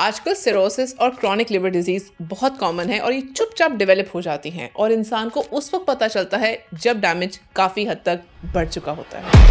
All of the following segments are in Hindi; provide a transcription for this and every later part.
आजकल सिरोसिस और क्रॉनिक लिवर डिजीज बहुत कॉमन है और ये चुपचाप डेवलप हो जाती हैं और इंसान को उस वक्त पता चलता है जब डैमेज काफी हद तक बढ़ चुका होता है।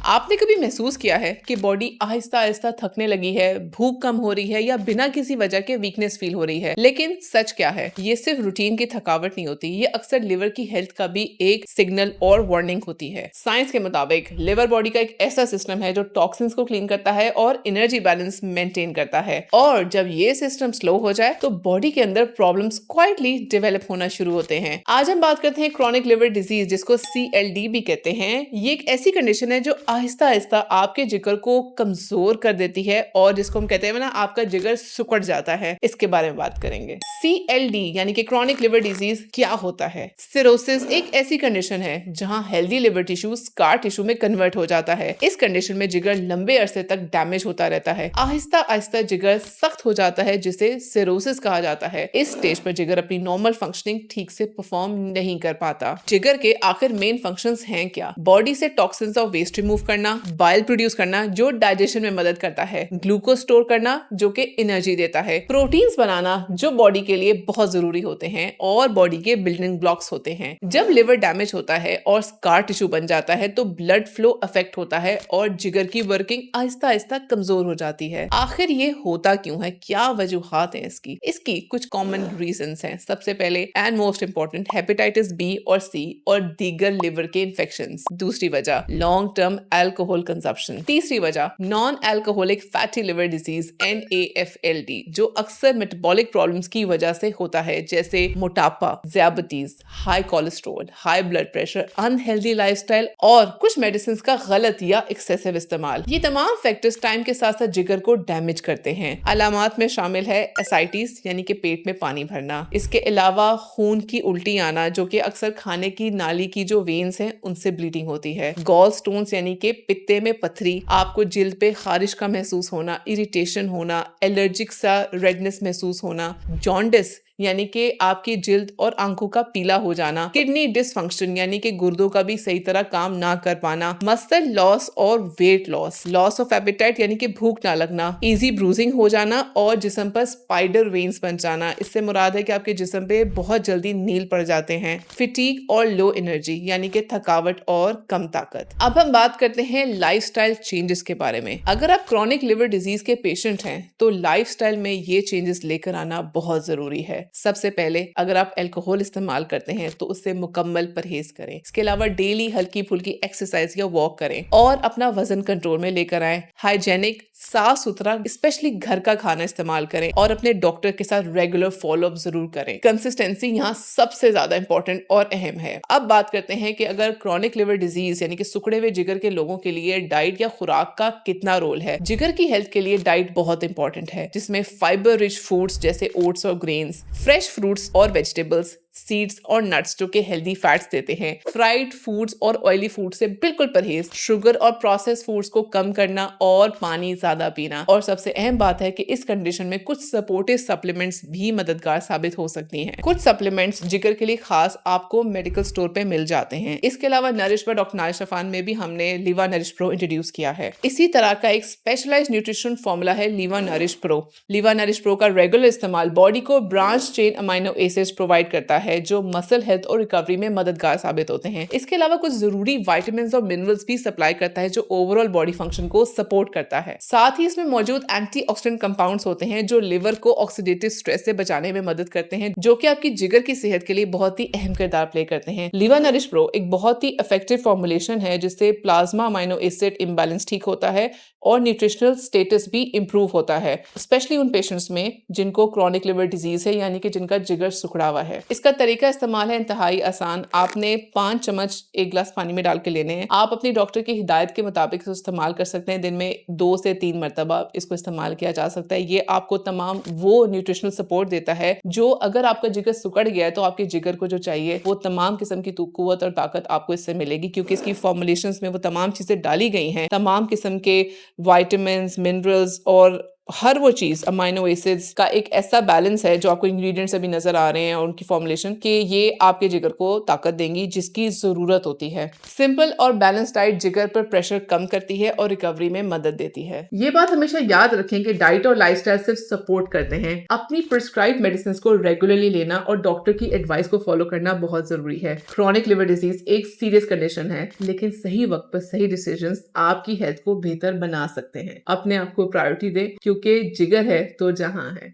आपने कभी महसूस किया है कि बॉडी आहिस्ता आहिस्ता थकने लगी है, भूख कम हो रही है या बिना किसी वजह के वीकनेस फील हो रही है? लेकिन सच क्या है, ये सिर्फ रूटीन की थकावट नहीं होती, ये अक्सर लिवर की हेल्थ का भी एक सिग्नल और वार्निंग होती है। साइंस के मुताबिक लिवर बॉडी का एक ऐसा सिस्टम है जो टॉक्सिन्स को क्लीन करता है और एनर्जी बैलेंस मेंटेन करता है, और जब ये सिस्टम स्लो हो जाए तो बॉडी के अंदर प्रॉब्लम्स क्वाइटली डेवलप होना शुरू होते हैं। आज हम बात करते हैं क्रॉनिक लिवर डिजीज, जिसको CLD भी कहते हैं। ये एक ऐसी कंडीशन है जो आहिस्ता आहिस्ता आपके जिगर को कमजोर कर देती है और जिसको हम कहते हैं ना, आपका जिगर सुकड़ जाता है। इसके बारे में बात करेंगे। CLD यानी कि क्रॉनिक लिवर डिजीज क्या होता है? सिरोसिस एक ऐसी कंडीशन है जहां healthy liver tissue scar tissue में कन्वर्ट हो जाता है। इस कंडीशन में जिगर लंबे अरसे तक डैमेज होता रहता है। आहिस्ता आहिस्ता जिगर सख्त हो जाता है, जिसे सिरोसिस कहा जाता है। इस स्टेज पर जिगर अपनी नॉर्मल फंक्शनिंग ठीक से परफॉर्म नहीं कर पाता। जिगर के आखिर मेन फंक्शंस हैं क्या? बॉडी से टॉक्सिन्स और वेस्ट रिमूव करना, बाइल प्रोड्यूस करना जो डाइजेशन में मदद करता है, ग्लूकोज स्टोर करना जो कि एनर्जी देता है, प्रोटीन्स बनाना जो बॉडी के लिए बहुत जरूरी होते हैं और बॉडी के बिल्डिंग ब्लॉक्स होते हैं। जब लिवर डैमेज होता है और स्कार टिश्यू बन जाता है तो ब्लड फ्लो अफेक्ट होता है और जिगर की वर्किंग आहिस्ता आहिस्ता कमजोर हो जाती है। आखिर ये होता क्यों है? क्या वजूहात हैं इसकी कुछ कॉमन रीजंस हैं। सबसे पहले and most important, hepatitis B और C और दीगर लिवर के इन्फेक्शंस। दूसरी वजह, लॉन्ग टर्म अल्कोहल कंजप्शन। तीसरी वजह, non alcoholic fatty liver disease NAFLD, जो अक्सर मेटाबॉलिक प्रॉब्लम्स की वजह से होता है, जैसे मोटापा, diabetes, high cholesterol, high blood pressure, unhealthy lifestyle और कुछ मेडिसिन का गलत या एक्सेसिव इस्तेमाल। ये तमाम फैक्टर्स टाइम के साथ साथ जिगर को डैमेज करते हैं। अलामात में शामिल है एसाइटिस यानी कि पेट में पानी भरना। इसके अलावा खून की उल्टी आना, जो कि अक्सर खाने की नाली की जो वेन्स हैं उनसे ब्लीडिंग होती है। गॉल स्टोन्स यानी कि पित्ते में पथरी, आपको जिल्द पे खारिश का महसूस होना, इरिटेशन होना, एलर्जिक सा रेडनेस महसूस होना, जॉन्डिस यानी कि आपकी जिल्द और आंखों का पीला हो जाना, किडनी डिसफंक्शन यानी कि गुर्दों का भी सही तरह काम ना कर पाना, मसल लॉस और weight loss, loss of appetite यानी कि भूख ना लगना, इजी ब्रूजिंग हो जाना और जिस्म पर स्पाइडर वेन्स बन जाना। इससे मुराद है कि आपके जिस्म पे बहुत जल्दी नील पड़ जाते हैं। फिटीग और लो एनर्जी यानी कि थकावट और कम ताकत। अब हम बात करते हैं लाइफस्टाइल चेंजेस के बारे में। अगर आप क्रॉनिक लिवर डिजीज के पेशेंट हैं तो लाइफस्टाइल में ये चेंजेस लेकर आना बहुत जरूरी है। सबसे पहले, अगर आप अल्कोहल इस्तेमाल करते हैं तो उससे मुकम्मल परहेज करें। इसके अलावा डेली हल्की फुल्की एक्सरसाइज या वॉक करें और अपना वजन कंट्रोल में लेकर आएं। हाइजेनिक, साफ सुथरा, स्पेशली घर का खाना इस्तेमाल करें और अपने डॉक्टर के साथ रेगुलर फॉलोअप जरूर करें। कंसिस्टेंसी यहाँ सबसे ज्यादा इंपॉर्टेंट और अहम है। अब बात करते हैं कि अगर क्रॉनिक लिवर डिजीज यानी कि सुखड़े हुए जिगर के लोगों के लिए डाइट या खुराक का कितना रोल है। जिगर की हेल्थ के लिए डाइट बहुत इंपॉर्टेंट है, जिसमें फाइबर रिच फूड्स जैसे ओट्स और ग्रेन्स, फ्रेश फ्रूट्स और वेजिटेबल्स, सीड्स और नट्स जो कि हेल्दी फैट्स देते हैं, फ्राइड फूड्स और ऑयली फूड से बिल्कुल परहेज, शुगर और प्रोसेस फूड्स को कम करना और पानी ज्यादा पीना। और सबसे अहम बात है कि इस कंडीशन में कुछ सपोर्टिव सप्लीमेंट्स भी मददगार साबित हो सकती हैं। कुछ सप्लीमेंट्स जिगर के लिए खास आपको मेडिकल स्टोर पे मिल जाते हैं। इसके अलावा नरिश बाय डॉक्टर नारिश अफान में भी हमने लीवा नरिश प्रो इंट्रोड्यूस किया है। इसी तरह का एक स्पेशलाइज्ड न्यूट्रिशन फॉर्मूला है लीवा नरिश प्रो। लीवा नरिश प्रो का रेगुलर इस्तेमाल बॉडी को branch chain amino acids provide करता है जो मसल हेल्थ और रिकवरी में मददगार साबित होते हैं। इसके अलावा कुछ जरूरी विटामिन्स और मिनरल्स भी सप्लाई करता है जो ओवरऑल बॉडी फंक्शन को सपोर्ट करता है। साथ ही इसमें मौजूद एंटीऑक्सीडेंट कंपाउंड्स होते हैं जो लिवर को ऑक्सीडेटिव स्ट्रेस से बचाने में मदद करते हैं, जो कि आपकी जिगर की सेहत के लिए बहुत ही अहम किरदार प्ले करते हैं। लीवा नरिश प्रो एक बहुत ही इफेक्टिव फॉर्मुलेशन है जिससे प्लाज्मा अमाइनो एसिड इम्बैलेंस ठीक होता है और न्यूट्रिशनल स्टेटस भी इंप्रूव होता है, स्पेशली उन पेशेंट्स में जिनको क्रॉनिक लिवर डिजीज है यानी कि जिनका जिगर सुखड़ा हुआ है। इसका तरीका इस्तेमाल है इंतहाई आसान। आपने 5 चम्मच एक गिलास पानी में डाल के लेने हैं। आप अपनी डॉक्टर की हिदायत के मुताबिक इसको इस्तेमाल कर सकते हैं। दिन में 2 से 3 मरतबा इसको इस्तेमाल किया जा सकता है। ये आपको तमाम वो न्यूट्रिशनल सपोर्ट देता है जो अगर आपका जिगर सुकड़ गया है तो आपके जिगर को जो चाहिए वो तमाम किस्म की कुव्वत और ताकत आपको इससे मिलेगी, क्योंकि इसकी फॉर्मुलेशंस में वो तमाम चीजें डाली गई हैं, तमाम किस्म के विटामिन्स, मिनरल्स और हर वो चीज अमाइनो एसिड्स का एक ऐसा बैलेंस है जो आपको इंग्रेडिएंट्स अभी नजर आ रहे हैं और उनकी फॉर्मुलेशन कि ये आपके जिगर को ताकत देंगी जिसकी जरूरत होती है। सिंपल और बैलेंस डाइट जिगर पर प्रेशर कम करती है और रिकवरी में मदद देती है। ये बात हमेशा याद रखें कि डाइट और लाइफस्टाइल सिर्फ सपोर्ट करते हैं। अपनी प्रिस्क्राइब मेडिसिन को रेगुलरली लेना और डॉक्टर की एडवाइस को फॉलो करना बहुत जरूरी है। क्रॉनिक लिवर डिजीज एक सीरियस कंडीशन है, लेकिन सही वक्त पर सही डिसीजंस आपकी हेल्थ को बेहतर बना सकते हैं। अपने आप को प्रायोरिटी दे, क्योंकि जिगर है तो जहां है।